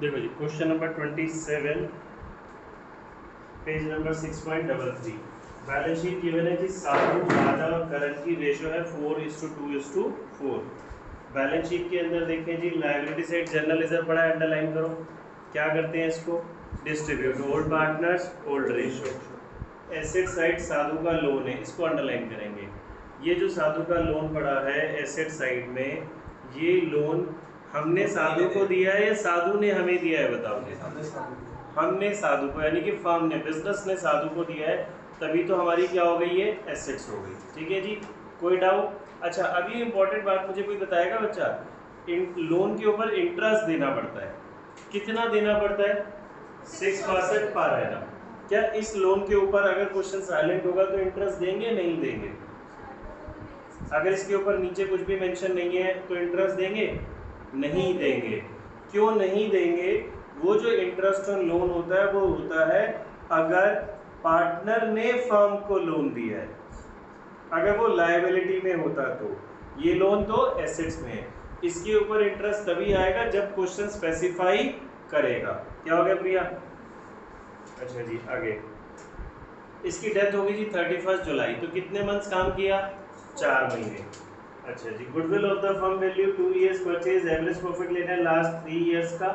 देखो जी question number 27 page number 6.33 balance sheet given है जी साधु राजा और करण की रेशियो है 4:2:4। बैलेंस शीट के अंदर देखें जी लायबिलिटी साइड जनरल रिजर्व पड़ा है, अंडरलाइन करो। क्या करते हैं इसको distribute old partners old ratio. Asset side Sadhu का लोन है, इसको अंडरलाइन करेंगे। ये जो साधु का लोन पड़ा है एसेट साइड में, ये लोन हमने साधु को दिया है या साधु ने हमें दिया है बताओ। हमने साधु को यानी कि फर्म ने बिजनेस ने साधु को दिया है, तभी तो हमारी क्या हो गई है एसेट्स हो गई। ठीक है जी, कोई डाउट? अच्छा अभी इंपॉर्टेंट बात मुझे कोई बताएगा बच्चा, लोन के ऊपर इंटरेस्ट देना पड़ता है, कितना देना पड़ता है 6% पर एनम। क्या इस लोन के ऊपर अगर क्वेश्चन साइलेंट होगा तो इंटरेस्ट देंगे नहीं देंगे? अगर इसके ऊपर नीचे कुछ भी मेंशन नहीं है तो इंटरेस्ट देंगे नहीं देंगे। क्यों नहीं देंगे? वो जो इंटरेस्ट ऑन लोन होता है वो होता है अगर पार्टनर ने फर्म को लोन दिया है, अगर वो लायबिलिटी में होता तो। ये लोन तो एसेट्स में है, इसके ऊपर इंटरेस्ट तभी आएगा जब क्वेश्चन स्पेसिफाई करेगा। क्या हो गया प्रिया? अच्छा जी आगे, इसकी डेथ होगी जी 31 जुलाई, तो कितने मंथ्स काम किया? 4 महीने। अच्छा जी, goodwill of the firm value 2 years purchase, average profit लेना है लास्ट 3 इयर्स का।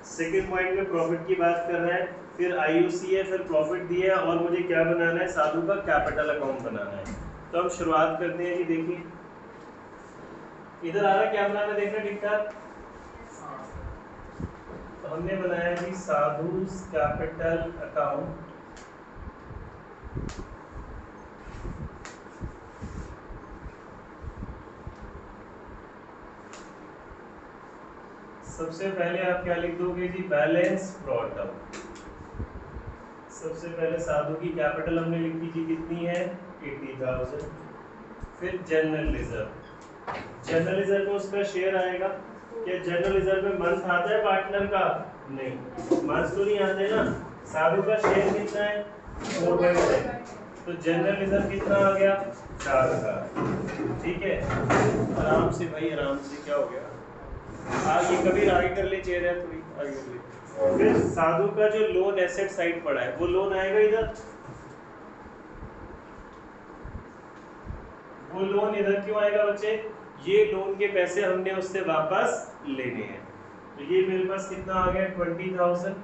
सेकंड पॉइंट में प्रॉफिट की बात कर रहा है, फिर आईयूसी है, फिर प्रॉफिट दिया है और मुझे क्या बनाना है साधु का कैपिटल अकाउंट बनाना है। तो हम शुरुआत करते हैं जी। देखिए इधर आ रहा क्या बनाना, देखना ठीक ठाक। तो हमने बनाया जी साधु कैपिटल अकाउंट। सबसे पहले आप क्या लिख दोगे जी बैलेंस ब्रॉट अप। सबसे पहले साधु की कैपिटल हमने लिखी जी कितनी है 80,000। फिर जनरल रिजर्व, जनरल रिजर्व में उसका शेयर आएगा। क्या जनरल रिजर्व में मंथ आता है पार्टनर का? नहीं, मंथ तो नहीं आते ना। साधु का शेयर कितना है 4/10, तो जनरल रिजर्व कितना आ गया 4,000। ठीक है, आराम से भाई आराम से। क्या हो गया? ये कभी आगे कर ले, चेयर है थोड़ी आगे कर ले। फिर साधु का जो लोन एसेट साइड पड़ा है वो लोन आएगा इधर, वो लोन इधर क्यों आएगा बच्चे? ये लोन के पैसे हमने उससे वापस लेने हैं। तो ये मेरे पास कितना आ गया 20,000।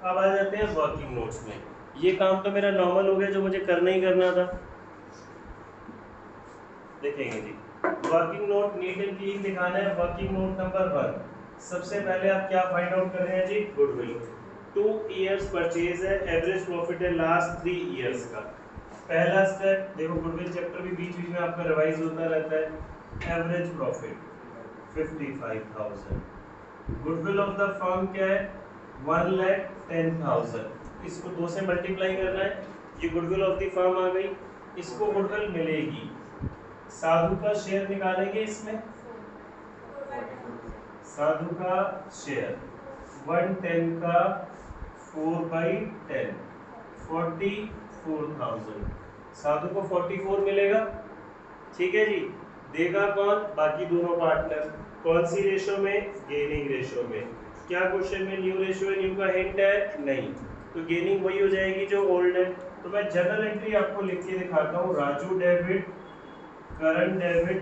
अब आ जाते हैं वर्किंग नोट्स में। ये काम तो मेरा नॉर्मल हो गया जो मुझे करना ही करना था। देखेंगे जी working note neat and clean दिखाना है। वर्किंग नोट नंबर 1, सबसे पहले आप क्या फाइंड आउट कर रहे हैं जी गुडविल। 2 इयर्स परचेज है, एवरेज प्रॉफिट है लास्ट 3 इयर्स का। पहला स्टेप देखो, गुडविल चैप्टर भी बीच बीच में आपका रिवाइज होता रहता है। Average profit 55,000। Goodwill of the firm क्या है 1,10,000। इसको 2 से मल्टीप्लाई करना है, ये गुडविल ऑफ द फर्म आ गई। इसको गुडविल मिलेगी, साधु का शेयर निकालेंगे इसमें। साधु का शेयर 110 का 4/10 44,000। साधु को 44 मिलेगा। ठीक है जी, देगा कौन? बाकी दोनों पार्टनर। कौन सी रेशो में? गेनिंग रेशो में। क्या क्वेश्चन में न्यू रेशो है, न्यू का हिंट है? नहीं, तो गेनिंग वही हो जाएगी जो ओल्ड है। तो मैं जनरल एंट्री आपको लिख के दिखाता हूँ, Raju debit current debit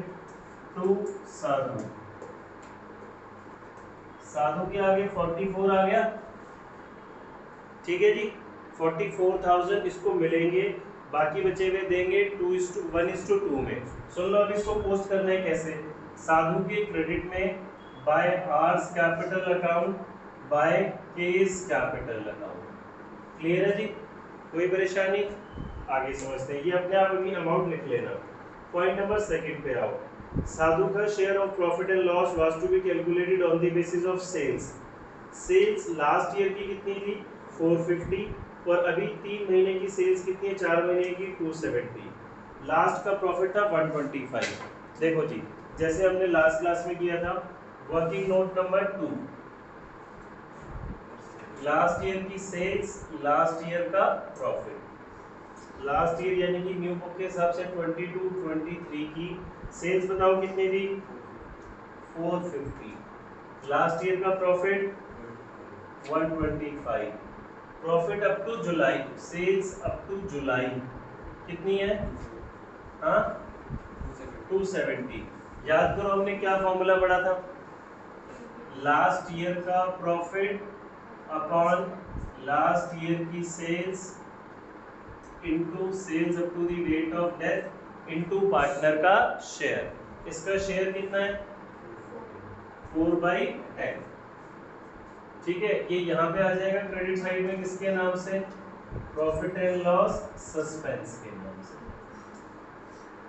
to Sadhu. Sadhu के आगे 44 आ गया। ठीक है जी, 44,000 इसको मिलेंगे, बाकी बचे हुए देंगे 2:1:2 में। सुन लो, अब इसको पोस्ट करना है कैसे? साधु के क्रेडिट में by R's capital account by K's capital account. Clear है जी, कोई परेशानी? आगे समझते हैं, ये अपने आप अपनी अमाउंट लिख लेना। पॉइंट नंबर 2 पे आओ। साधु का share of profit and loss was to be calculated on the basis of sales. Sales last year की कितनी थी 450, और अभी 3 महीने की सेल्स कितनी है 4 महीने की 270। लास्ट का प्रॉफिट था 125। देखो जी, जैसे हमने लास्ट क्लास में किया था, working note number 2, last year की सेल्स, लास्ट ईयर का प्रॉफिट। लास्ट ईयर यानी कि न्यू बुक के हिसाब से 22-23 की सेल्स बताओ कितनी थी 450, लास्ट ईयर का profit 125, profit up to July, sales up to July कितनी है? हाँ 270। याद करो हमने क्या फॉर्मूला पढ़ा था? लास्ट ईयर का प्रॉफिट अपॉन लास्ट ईयर की sales into sales up to the date of death into partner का शेयर। इसका शेयर कितना है? 4/10। ठीक है, ये यहाँ पे आ जाएगा क्रेडिट साइड में किसके नाम से? प्रॉफिट एंड लॉस सस्पेंस के नाम से।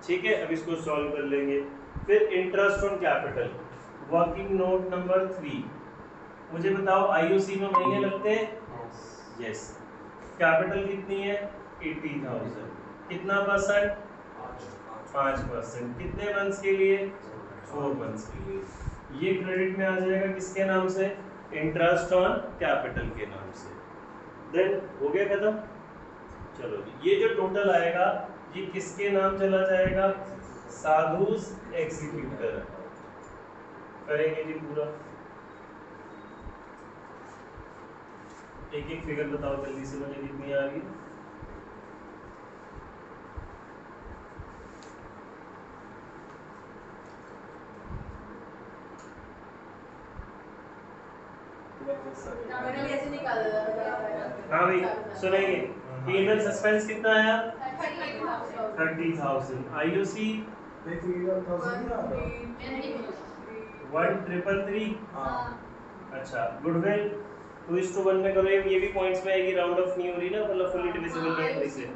ठीक है, अब इसको सॉल्व कर लेंगे। फिर interest on capital, working note number 3। मुझे बताओ आईओसी में महीने लगते हैं? यस। कैपिटल कितनी है? 80,000। कितना परसेंट? 5%। कितने मंथ्स के लिए? 4 मंथ्स के लिए। ये क्रेडिट में आ जाएगा किसके नाम से? इंटरेस्ट ऑन कैपिटल के नाम से। देन हो गया खत्म। चलो ये जो टोटल आएगा ये किसके नाम चला जाएगा? साधुस एग्जीक्यूटर। करेंगे जी पूरा। एक एक फिगर बताओ जल्दी से मुझे कितनी आ रही है। हाँ भाई सुनेंगे। P&L सस्पेंस कितना आया? 30,000। आईओसी 1,333। अच्छा, गुडविल 2:1 में करो। ये भी पॉइंट्स में आएगी, राउंड ऑफ नहीं हो रही ना, मतलब फुली डिविजिबल नहीं से।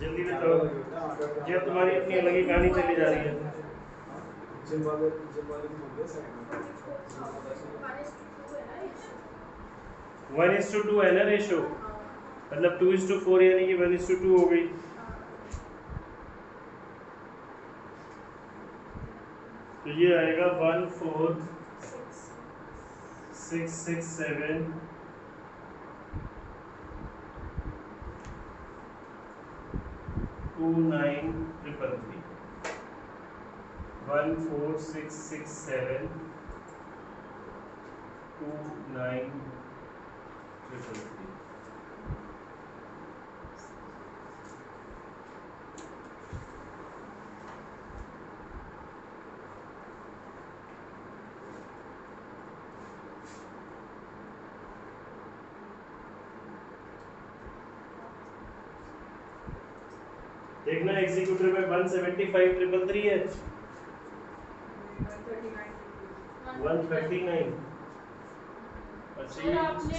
जल्दी बताओ जी, तुम्हारी अपनी अलग ही कहानी चली जा रही है। 1:2 है ना रेशो, मतलब 2:4 यानी कि 1:2 हो गई। तो ये आएगा 14667 2933। 14667 2933। देखना एग्जीक्यूटिव में 175,333 है। 139। अच्छा ये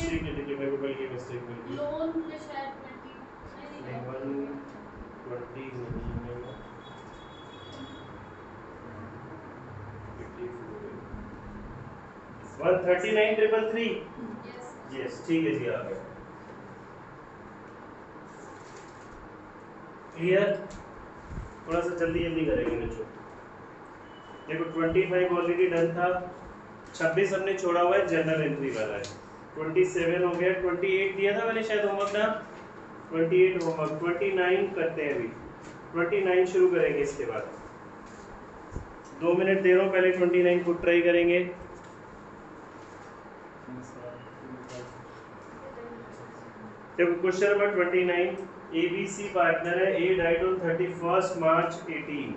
ठीक है, मेरे को कल की मिस्टेक मिल गई। लोन पे शायद 20 नहीं 120 नहीं है, 139,333। यस ठीक है जी, आ गया। क्लियर? थोड़ा सा जल्दी जल्दी करेंगे बच्चों। देखो 25 ऑलरेडी डन था, 26 हमने छोड़ा हुआ है, जनरल एंट्री वाला है। 27 हो गया, 28 दिया था मैंने शायद होमवर्क ना, 28 होमवर्क। 29 करते हैं अभी, 29 शुरू करेंगे इसके बाद। 2 मिनट दे रहा हूँ, पहले 29 को ट्राई करेंगे। देखो क्वेश्चन नंबर 29, ABC पार्टनर है, A डाइड ऑन 31 मार्च 18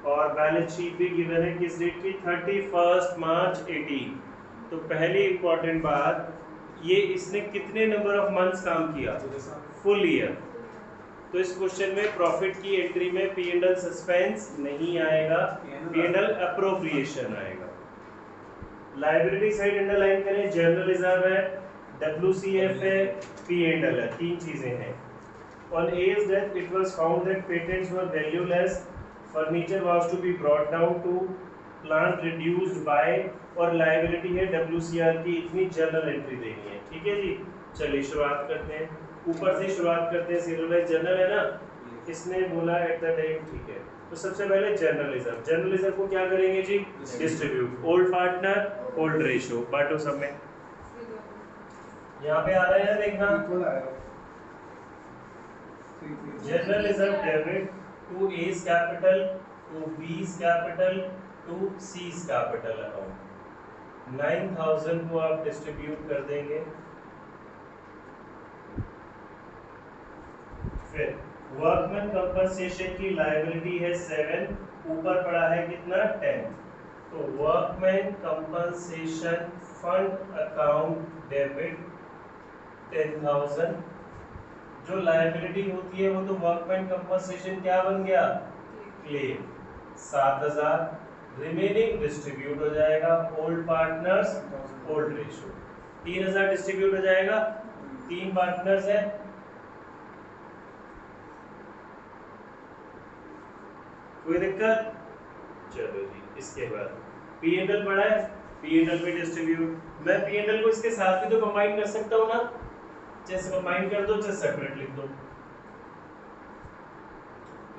और बैलेंस शीट भी गिवन है किस डेट की? 31 मार्च 18। तो पहली इंपॉर्टेंट बात, ये इसने कितने नंबर ऑफ मंथ्स काम किया? Full year. तो इस क्वेश्चन में प्रॉफिट की एंट्री में P&L सस्पेंस नहीं आएगा, P&L अप्रोप्रिएशन आएगा। लायबिलिटी साइड अंडरलाइन करें, जनरल रिजर्व है, WCF है, P&L है, तीन चीजें हैं। On A's death, it was found that patents were valueless, furniture was to be brought down to, plant reduced by, और liability है WCR की इतनी, जनरल एंट्री देनी है। ठीक है जी, चलिए शुरुआत करते हैं। ऊपर से शुरुआत करते हैं, सीरियलाइज जर्नल है ना, इसने बोला एट द टाइम, ठीक है। तो सबसे पहले जर्नल रिजर्व, जर्नल रिजर्व को क्या करेंगे जी, distribute, old partner old ratio, बांटो सब में। यहाँ पे आ रहा है देखना, general reserve debit to A's capital, to b's capital, to c's capital account. 9000 को आप डिस्ट्रीब्यूट कर देंगे। फिर वर्कमैन कंपनसेशन की लायबिलिटी है 7, ऊपर पड़ा है कितना 10, तो workman compensation fund account debit 10,000। जो लायबिलिटी होती है वो तो वर्कमैन कंपनसेशन क्या बन गया, क्लेम 7,000। रिमेनिंग डिस्ट्रीब्यूट हो जाएगा old partners old ratio, 3,000 distribute हो जाएगा, 3 पार्टनर्स है, कोई दिक्कत? चलो जी, इसके बाद P&L पड़ा है, P&L पे डिस्ट्रीब्यूट। मैं P&L को इसके साथ भी तो कंबाइन कर सकता हूँ ना, जैसे कंबाइन कर दो चाहे सेपरेट लिख दो।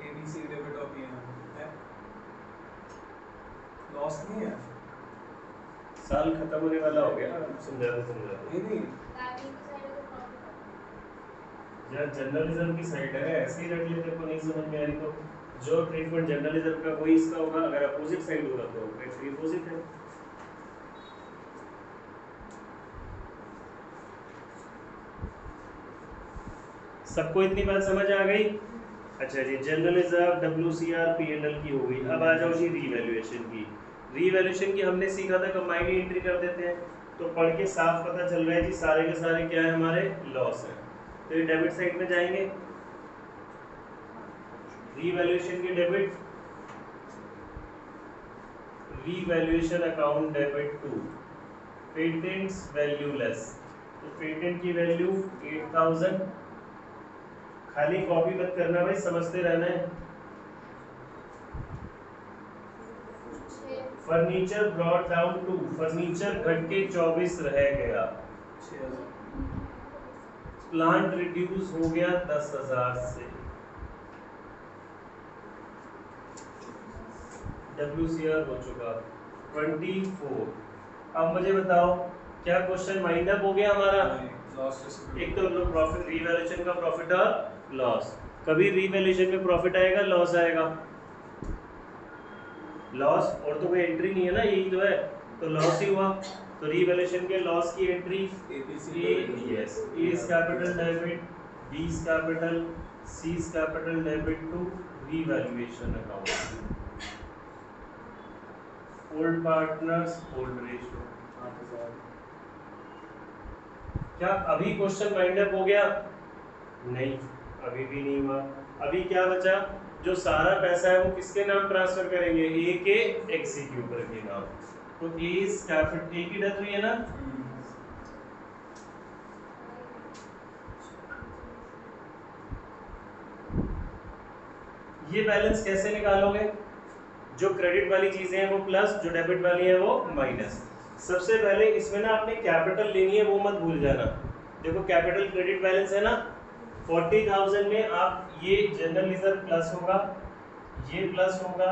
ABC डेबिट और P&L है, लॉस नहीं है, साल खत्म होने वाला हो गया, समझा दो नहीं यार, जर्नलिज्म की साइड है, ऐसे ही रख लेते को नहीं समझ में आ रही तो जो ट्रीटमेंट जर्नलिज्म का वही इसका होगा, अगर अपोजिट साइड होगा तो एक्चुअली अपोजिट है। सबको इतनी बात समझ आ गई? अच्छा जी, जनरल रिजर्व WCR P&L की हो गई। अब आ जाओ जी रीवैल्यूएशन की। रीवैल्यूएशन की हमने सीखा था कंबाइंड एंट्री कर देते हैं, तो पढ़ के साफ पता चल रहा है जी सारे के सारे क्या है हमारे लॉस है। तो ये डेबिट साइड में जाएंगे, रीवैल्यूएशन की debit, revaluation account debit to patents valueless, तो पेटेंट की वैल्यू 8,000। खाली कॉपी मत करना भाई, समझते रहना है। Furniture brought down to, furniture घट के 24 रह गया। प्लांट रिड्यूस हो गया 10,000 से। WCR हो चुका 24। अब मुझे बताओ क्या क्वेश्चन माइंड अप हो गया हमारा? एक तो प्रॉफिट, रीवैल्यूएशन का प्रॉफिट और लॉस। कभी रीवैल्यूएशन में प्रॉफिट आएगा लॉस आएगा, लॉस और तो कोई एंट्री नहीं है ना, यही तो है, तो लॉस ही हुआ। तो रीवैल्यूएशन के लॉस की entry yes, A's capital debit, B's capital, C's capital debit to revaluation account, old partners old ratio. क्या अभी क्वेश्चन माइंड अप हो गया? नहीं, अभी भी नहीं हुआ। अभी क्या बचा, जो सारा पैसा है वो किसके नाम ट्रांसफर करेंगे, ए के एग्जीक्यूटर के नाम। तो A's कैपिटल, ए की डेथ हुई है ना, ये बैलेंस कैसे निकालोगे? जो क्रेडिट वाली चीजें हैं वो प्लस, जो डेबिट वाली है वो माइनस। सबसे पहले इसमें ना आपने कैपिटल लेनी है, वो मत भूल जाना। देखो कैपिटल क्रेडिट बैलेंस है ना, 40,000 में आप ये जनरल रिजर्व प्लस होगा, ये प्लस होगा,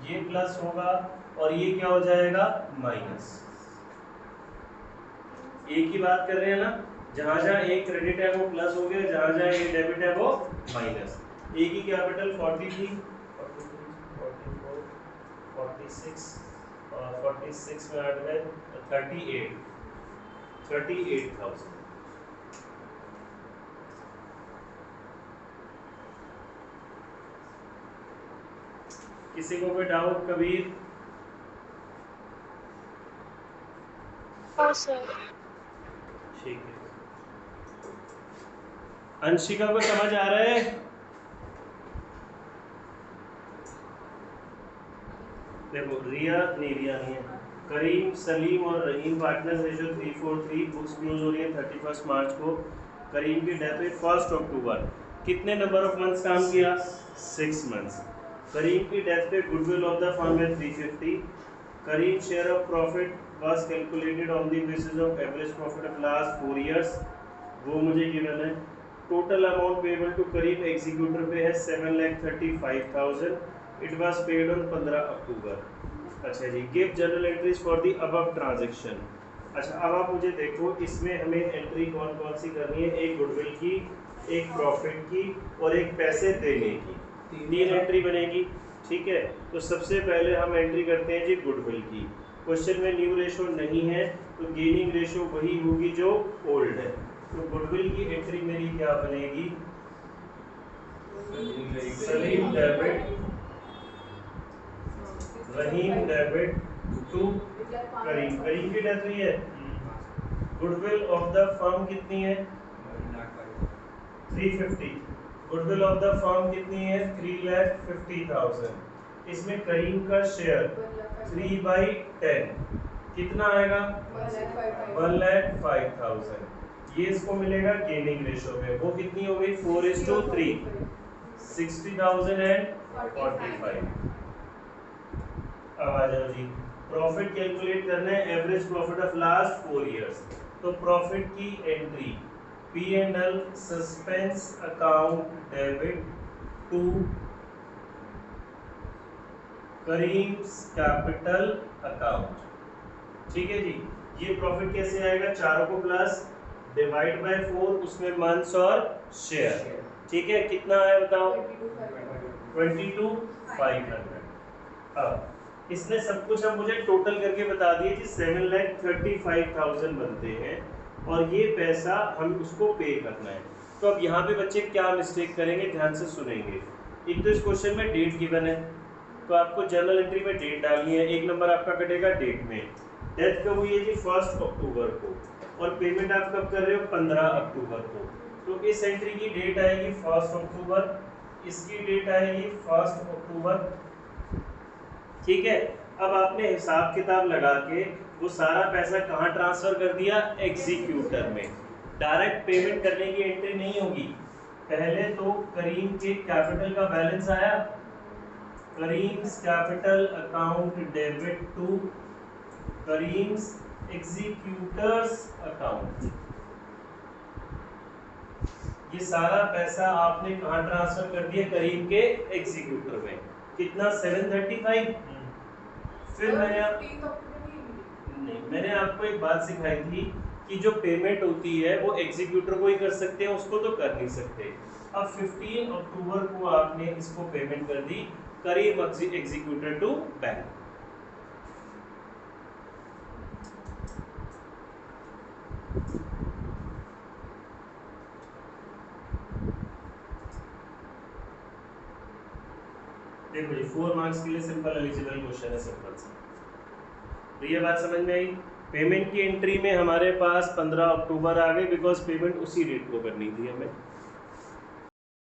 ये प्लस होगा, और ये क्या हो जाएगा माइनस। एक ही बात कर रहे हैं ना, जहां जहां एक क्रेडिट है वो प्लस हो गया, जहां जहां एक डेबिट है वो माइनस। एक ही कैपिटल 43, 44, 46 और 46 में 8 गए 38,000। किसी को कोई डाउट कबीर? हाँ सर। ठीक है, अंशिका को समझ आ रहा है? देखो रिया नहीं है, करीम, सलीम और रहीम पार्टनर्स रेशियो 343, बुक्स क्लोज हो रही है 31 मार्च को। करीम की डेथ हुई 1 अक्टूबर। कितने नंबर ऑफ मंथ्स काम किया? 6 मंथ्स। करीम की डेथ पे गुडविल ऑफ द फर्म है 350। Karim share of profit was calculated on the basis of average profit of last 4 years, वो मुझे गिवन है। Total amount payable to Karim executor पे है 7,35,000, it was paid on 15 October. अच्छा जी, give journal entries for the above transaction. अच्छा, अब आप मुझे देखो, इसमें हमें एंट्री कौन कौन सी करनी है, एक गुडविल की, एक प्रॉफिट की और एक पैसे देने की, 3 एंट्री बनेगी। ठीक है, तो सबसे पहले हम एंट्री करते हैं जी गुडविल की। क्वेश्चन में न्यू रेशो नहीं है तो गेनिंग रेशो वही होगी जो ओल्ड है। तो गुडविल की एंट्री मेरी क्या बनेगी, Salim debit, Rahim debit to Karim. Karim की डेथ हुई है। गुडविल ऑफ द फर्म कितनी है, 350। गुडविल ऑफ द फर्म कितनी है, 3,50,000। इसमें करीम का शेयर 3/10 कितना आएगा, 1,05,000। ये इसको मिलेगा गेनिंग रेशो में, वो कितनी हो गई, 4:3, 60,045। अब आ जाओ जी, प्रॉफिट कैलकुलेट करना है, average profit of last 4 years. तो प्रॉफिट की entry P&L suspense account debit to Karim's capital account. ठीक है जी, ये प्रॉफिट कैसे आएगा, चारों को प्लस डिवाइड बाय 4, उसमें मंथ्स और शेयर। ठीक है, कितना है बताओ, 22,500। अब इसने सब कुछ अब मुझे टोटल करके बता दिए कि 7,35,000 बनते हैं और ये पैसा हम उसको पे करना है। तो अब यहाँ पे बच्चे क्या मिस्टेक करेंगे, ध्यान से सुनेंगे। एक तो इस क्वेश्चन में डेट गिवन है, तो आपको जर्नल एंट्री में डेट डालनी है। एक नंबर आपका कटेगा डेट में। डेथ कब हुई है जी, 1 अक्टूबर को, और पेमेंट आप कब कर रहे हो, 15 अक्टूबर को। तो इस एंट्री की डेट आएगी 1 अक्टूबर, इसकी डेट आएगी 1 अक्टूबर। ठीक है, अब आपने हिसाब किताब लगा के वो सारा पैसा कहाँ ट्रांसफर कर दिया, एग्जीक्यूटर में। डायरेक्ट पेमेंट करने की एंट्री नहीं होगी, पहले तो करीम के कैपिटल का बैलेंस आया, Karim's capital account debit to Karim's executors account. ये सारा पैसा आपने कहाँ ट्रांसफर कर दिया, करीम के एग्जीक्यूटर में। कितना, 735। फिर मैंने आपको एक बात सिखाई थी कि जो पेमेंट होती है वो एग्जीक्यूटर को ही कर सकते हैं, उसको तो कर नहीं सकते। अब 15 अक्टूबर को आपने इसको पेमेंट कर दी, करीम एग्जीक्यूटर टू बैंक। देखो जी, 4 मार्क्स के लिए सिंपल एलिजिबल क्वेश्चन है, सिंपल सा। तो ये बात समझ में आई। पेमेंट की एंट्री में हमारे पास 15 अक्टूबर आ गई, बिकॉज पेमेंट उसी डेट को करनी थी हमें।